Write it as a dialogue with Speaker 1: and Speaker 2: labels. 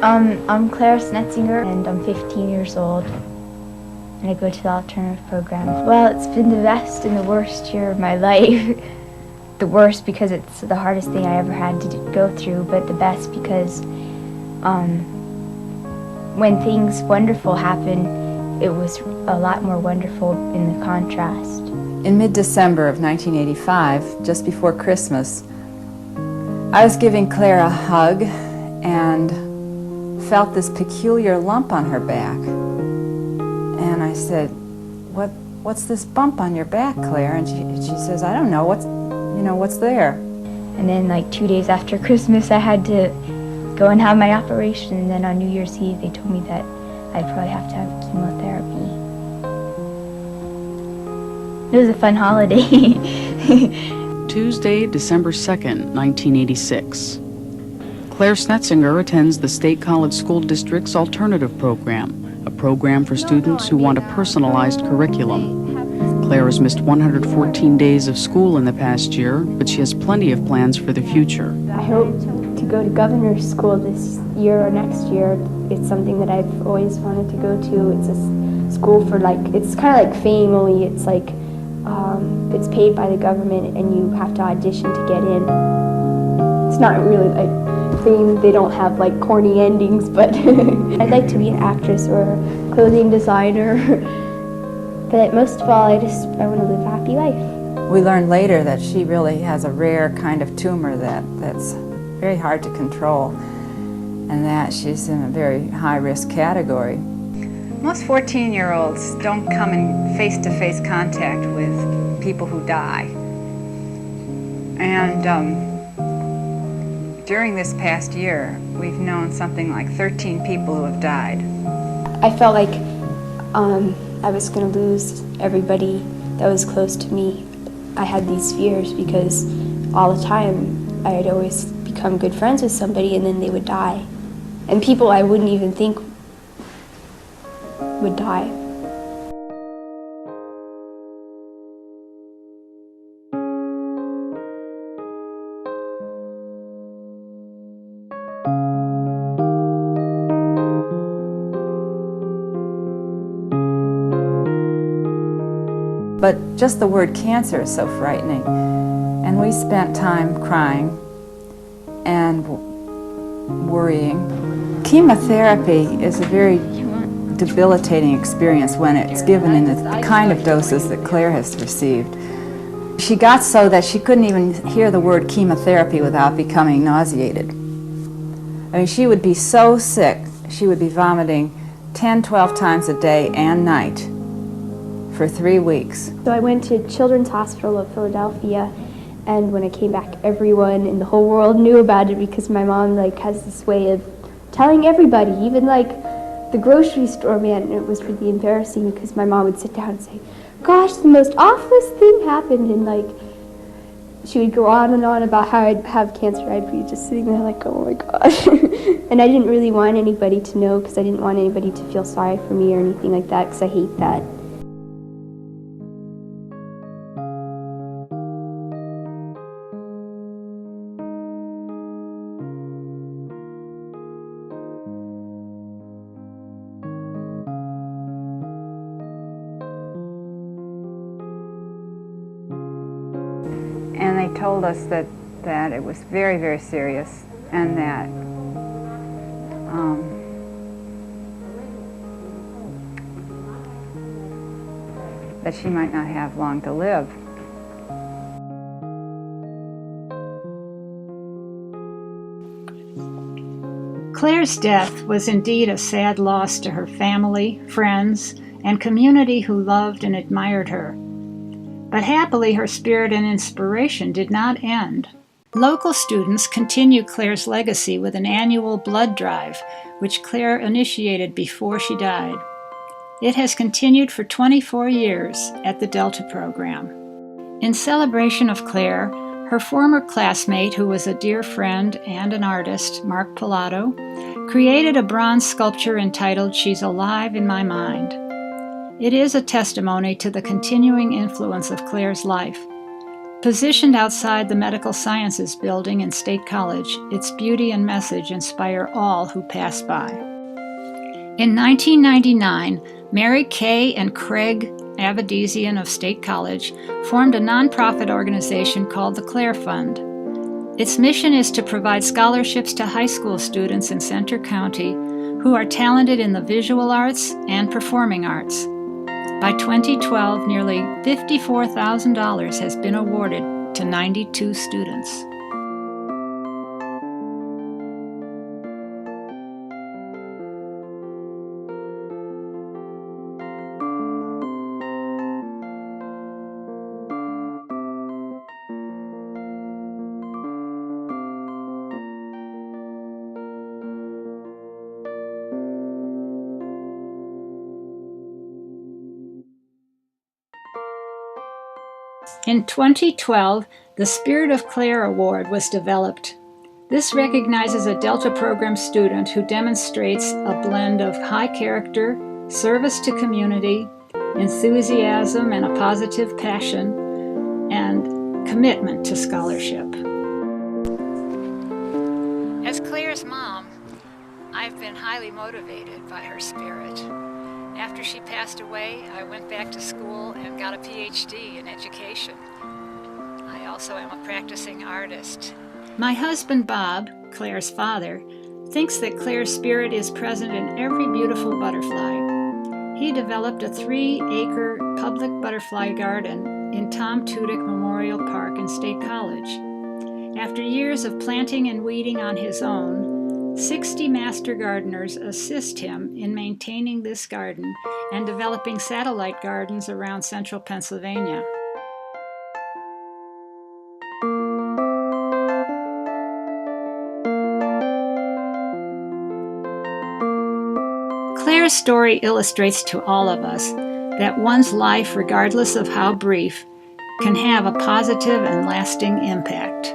Speaker 1: I'm Clare and I'm 15 years old, and I go to the alternative program. Well, it's been the best and the worst year of my life. The worst because it's the hardest thing I ever had to go through, but the best because when things wonderful happen, it was a lot more wonderful in the contrast.
Speaker 2: In mid-December of 1985, just before Christmas, I was giving Claire a hug and felt this peculiar lump on her back. And I said, what's this bump on your back, Claire? And she says, I don't know, what's there?
Speaker 1: And then like 2 days after Christmas, I had to go and have my operation. And then on New Year's Eve, they told me that I'd probably have to have chemotherapy. It was a fun holiday.
Speaker 3: Tuesday, December 2nd, 1986. Clare Snetzinger attends the State College School District's Alternative Program, a program for students who want a personalized curriculum. Clare has missed 114 days of school in the past year, but she has plenty of plans for the future.
Speaker 1: I hope to go to governor's school this year or next year. It's something that I've always wanted to go to. It's a school for it's kind of like fame, only it's it's paid by the government and you have to audition to get in. It's not really like fame, they don't have like corny endings, but I'd like to be an actress or a clothing designer. But most of all, I want to live a happy life.
Speaker 2: We learned later that she really has a rare kind of tumor that's very hard to control, and that she's in a very high-risk category.
Speaker 4: Most 14-year-olds don't come in face-to-face contact with people who die. And during this past year, we've known something like 13 people who have died.
Speaker 1: I felt like I was going to lose everybody that was close to me. I had these fears because all the time I had always become good friends with somebody and then they would die. And people I wouldn't even think would die.
Speaker 2: But just the word cancer is so frightening. And we spent time crying and worrying. Chemotherapy is a very debilitating experience when it's given in the kind of doses that Claire has received. She got so that she couldn't even hear the word chemotherapy without becoming nauseated. I mean, she would be so sick, she would be vomiting 10, 12 times a day and night for 3 weeks.
Speaker 1: So I went to Children's Hospital of Philadelphia, and when I came back, everyone in the whole world knew about it because my mom has this way of telling everybody, even the grocery store man. And it was really embarrassing because my mom would sit down and say, gosh, the most awfulest thing happened, and she would go on and on about how I'd have cancer. I'd be just sitting there like, oh my gosh. And I didn't really want anybody to know because I didn't want anybody to feel sorry for me or anything like that because I hate that.
Speaker 4: And they told us that it was very, very serious and that she might not have long to live.
Speaker 5: Clare's death was indeed a sad loss to her family, friends, and community who loved and admired her. But happily, her spirit and inspiration did not end. Local students continue Clare's legacy with an annual blood drive, which Clare initiated before she died. It has continued for 24 years at the Delta program. In celebration of Clare, her former classmate, who was a dear friend and an artist, Mark Pilato, created a bronze sculpture entitled "She's Alive in My Mind." It is a testimony to the continuing influence of Clare's life. Positioned outside the Medical Sciences building in State College, its beauty and message inspire all who pass by. In 1999, Mary Kay and Craig Avedisian of State College formed a nonprofit organization called the Clare Fund. Its mission is to provide scholarships to high school students in Centre County who are talented in the visual arts and performing arts. By 2012, nearly $54,000 has been awarded to 92 students. In 2012, the Spirit of Clare Award was developed. This recognizes a Delta program student who demonstrates a blend of high character, service to community, enthusiasm and a positive passion, and commitment to scholarship. As Clare's mom, I've been highly motivated by her spirit. After she passed away, I went back to school and got a PhD in education. I also am a practicing artist. My husband, Bob, Clare's father, thinks that Clare's spirit is present in every beautiful butterfly. He developed a 3-acre public butterfly garden in Tom Tudyk Memorial Park in State College. After years of planting and weeding on his own, 60 master gardeners assist him in maintaining this garden and developing satellite gardens around central Pennsylvania. Clare's story illustrates to all of us that one's life, regardless of how brief, can have a positive and lasting impact.